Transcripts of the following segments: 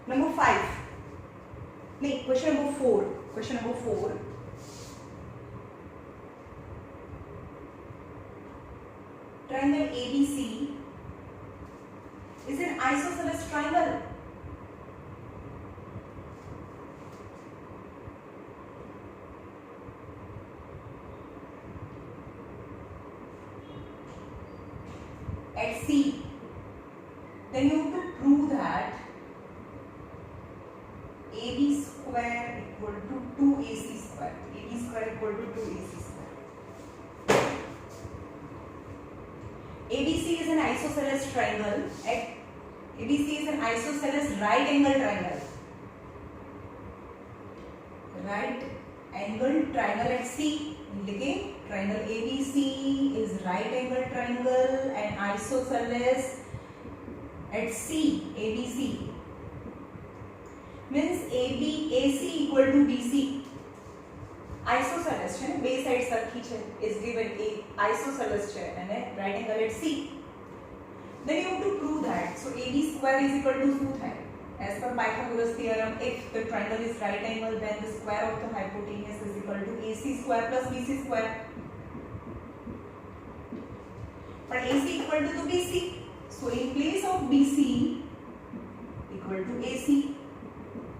Number 5. No, question number 4. Question number 4. Triangle ABC is an isosceles triangle. At C. Then you have to prove that AB square equal to 2AC square. AB square equal to 2AC square. ABC is an isosceles triangle. At ABC is an isosceles right angle triangle. Right angle triangle at C. लिखे triangle ABC is right angle triangle and isosceles at C. ABC means AC equal to BC. Isosceles છે ને બે side સરખી છે is given A isosceles છે અને right angle at C. Then you have to prove that. So AB square is equal to શું થાય? As per Pythagoras theorem, if the triangle is right angle, then the square of the hypotenuse is equal to AC square plus BC square. But AC equal to BC. So in place of BC equal to AC.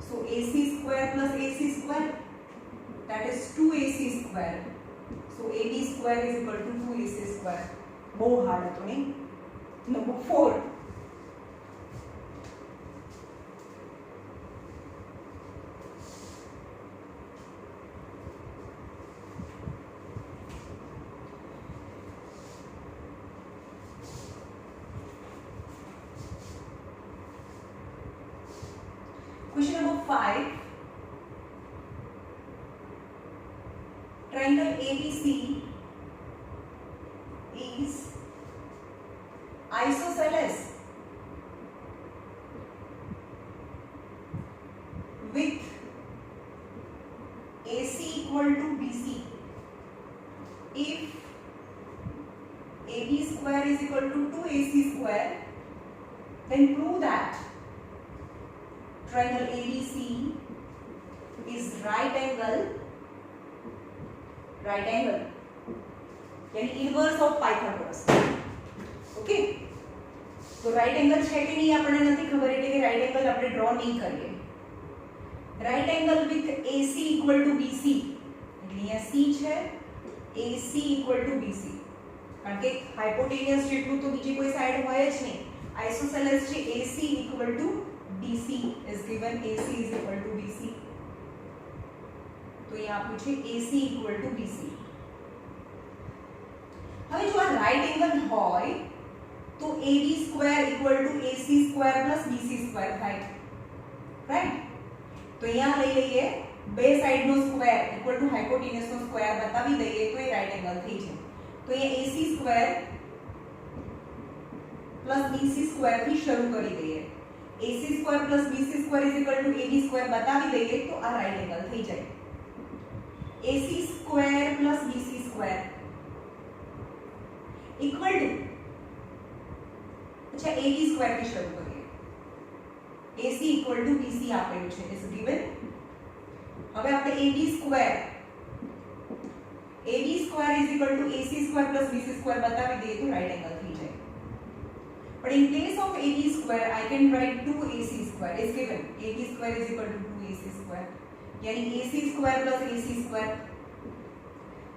So AC square plus AC square, that is 2AC square. So AB square is equal to 2AC square. બહુ hard હતો નહીં? Number 4. Question number 5. Triangle ABC is isosceles with AC equal to BC. If AB square is equal to 2AC square, then prove that triangle ABC is right angle यानी inverse of Pythagoras. Okay, तो right angle છે કે નહીં આપણને નથી ખબર એટલે કે રાइट एंगल આપણે ડ્રો નહીં કરીએ. Right angle with AC equal to BC એટલે અહીંયા C છે, AC ઇક્વલ ટુ BC કારણ કે હાઇપોટેનિયસ જેટલું તો બીજી કોઈ સાઈડ હોય જ નહીં. આઇસોસેલેસ છે AC equal to BC is given. AC is equal to BC. तो यहाँ पूछे AC equal to BC. હવે જો આ રાइट एंगल હોય તો AB square equal to AC square plus BC square થાય, રાઈટ? તો અહીંયા લઈ લઈએ બે સાઈડ નો સ્ક્વેર ઇક્વલ ટુ હાઇપોટેન્યુસ નો સ્ક્વેર બતાવી દઈએ તો એ રાइट एंगल થઈ જાય. તો અહીંયા AC square plus BC square થી શરૂ કરી દઈએ. AC square plus BC square is equal to AB square बतावी दઈએ तो आ राइट एंगल થઈ જાય. AC square plus BC square equal to अच्छा AB square થી શરૂ કરીએ. AC equal to BC આપેલું છે is given. હવે આપણે AB square is equal to AC square plus BC square बताવી દઈએ તો રાइट एंगल થઈ જાય. But in place of AB square, I can write 2AC square is given. AB square is equal to 2AC square. यानी AC square plus AC square.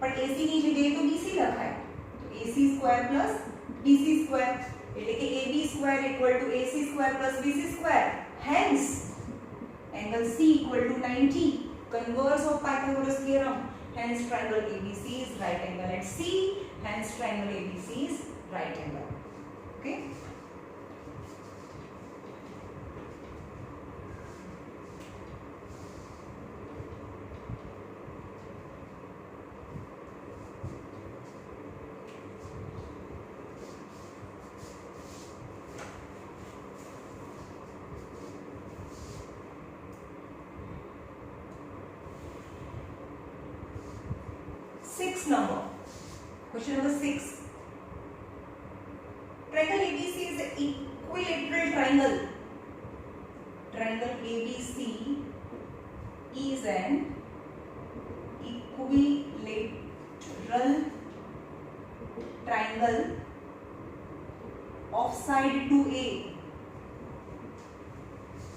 But AC ની જગ્યાએ તો BC લખાય. તો AC square plus BC square એટલે કે AB square equal to AC square plus BC square. Hence, angle C equal to 90. Converse of Pythagoras theorem. Hence, triangle ABC is right angle at C. Hence, triangle ABC is right angle. Okay. Sixth number. Question number 6. Triangle ABC is an equilateral triangle. triangle ABC is an equilateral triangle of side 2A.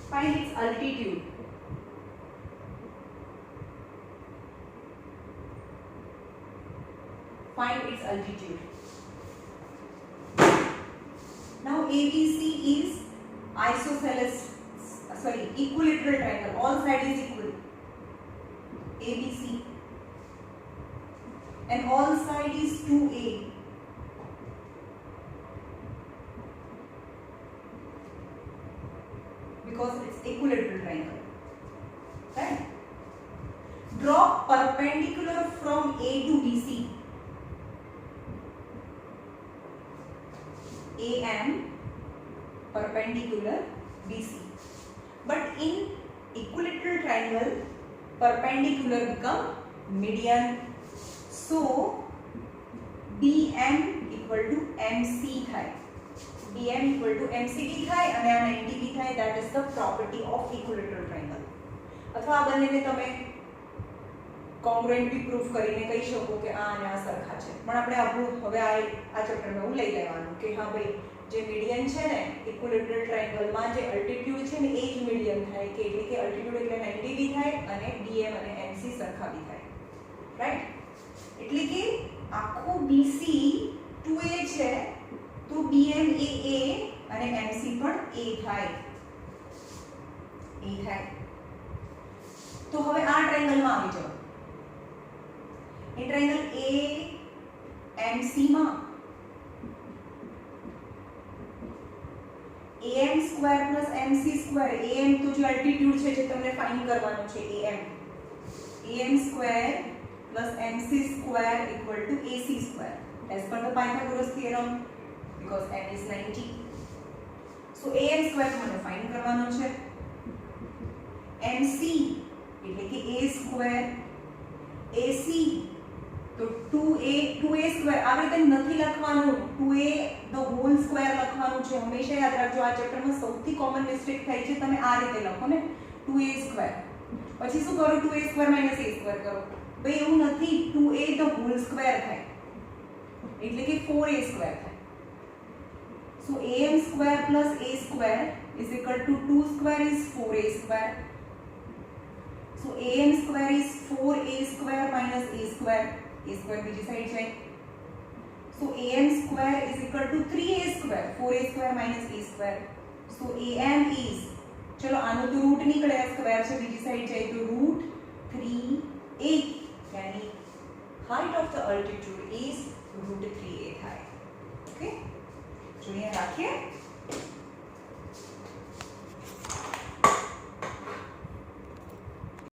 Find its altitude. Find its altitude. Now ABC is equilateral triangle. All side is equal. ABC. And all side is 2A. Because it's equilateral triangle. Right? Draw perpendicular from A to BC. AM perpendicular BC. But in equilateral triangle, perpendicular become median. So BM equal to MC થાય. BM equal to MCD થાય અને આ 90 બી થાય. That is the property of equilateral triangle. અથવા આ બંનેને તમે congruent બી proof કરીને કહી શકો કે આ અને આ સરખા છે. પણ આપણે આપણું હવે આ ચેપ્ટરમાં એવું લઈ લેવાનું કે હા ભાઈ જે મીડિયન છે ને ઇક્વિલેટરલ ટ્રાયેંગલમાં જે અલ્ટિટ્યુડ છે ને એ જ મીડિયન થાય કે એટલે કે અલ્ટિટ્યુડ એટલે 90 બી થાય અને BM અને MC સરખા બી થાય. રાઈટ? એટલે કે આખું BC 2A છે તો BM એ A અને MC પણ A થાય. તો હવે આ ટ્રાયેંગલમાં આવી જાઓ. એ ટ્રાયેંગલ AMC માં AM square plus MC square. AM તો જે અલ્ટિટ્યુડ છે જે તમને ફાઇન્ડ કરવાનું છે AM square plus MC square equal two AC square as per the Pythagoras theorem because m is 90. So AM square મને ફાઇન્ડ કરવાનો છે. MC એટલે કે A સ્ક્વેર. AC તો 2A સ્ક્વેર. આ રીતે નથી લખવાનું. 2A ધ હોલ સ્ક્વેર લખવાનું છે. હંમેશા યાદ રાખજો આ ચેપ્ટરમાં સૌથી કોમન મિસ્ટેક થાય છે તમે આ રીતે લખો ને 2A સ્ક્વેર. પછી શું કરો 2A સ્ક્વેર - A સ્ક્વેર કરો. ભાઈ એવું નથી. 2A ધ હોલ સ્ક્વેર થાય એટલે કે 4A સ્ક્વેર થાય. સો AM square plus A square is equal to 2 square is 4A square. So AM square is 4A square minus A square. A square બીજી side જાય. So AM square is equal to 3A square. 4A square minus A square. So AM is, ચલો આનો તો route નીકળે, square છે બીજી side જાય તો રૂટ 3A. यानी height of the altitude is root 3A થાય. ઓકે, જોઈએ રાખીએ.